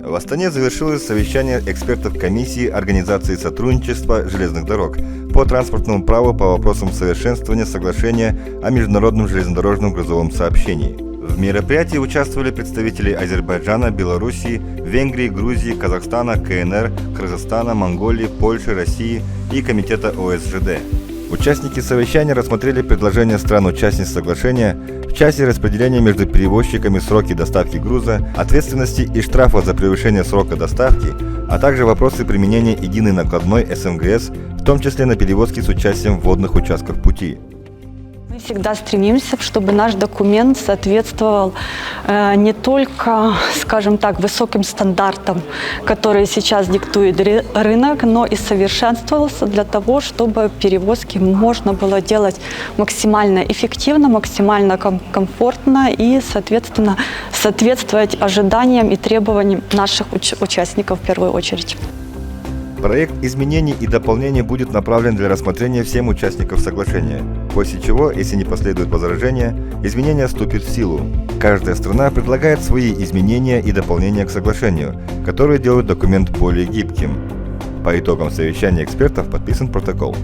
В Астане завершилось совещание экспертов комиссии Организации сотрудничества железных дорог по транспортному праву по вопросам совершенствования соглашения о международном железнодорожном грузовом сообщении. В мероприятии участвовали представители Азербайджана, Белоруссии, Венгрии, Грузии, Казахстана, КНР, Кыргызстана, Монголии, Польши, России и Комитета ОСЖД. Участники совещания рассмотрели предложения стран-участниц соглашения в части распределения между перевозчиками сроки доставки груза, ответственности и штрафа за превышение срока доставки, а также вопросы применения единой накладной СМГС, в том числе на перевозки с участием водных участков пути. Мы всегда стремимся, чтобы наш документ соответствовал не только, скажем так, высоким стандартам, которые сейчас диктует рынок, но и совершенствовался для того, чтобы перевозки можно было делать максимально эффективно, максимально комфортно и, соответственно, соответствовать ожиданиям и требованиям наших участников в первую очередь. Проект изменений и дополнений будет направлен для рассмотрения всем участникам соглашения, после чего, если не последуют возражения, изменения вступят в силу. Каждая страна предлагает свои изменения и дополнения к соглашению, которые делают документ более гибким. По итогам совещания экспертов подписан протокол.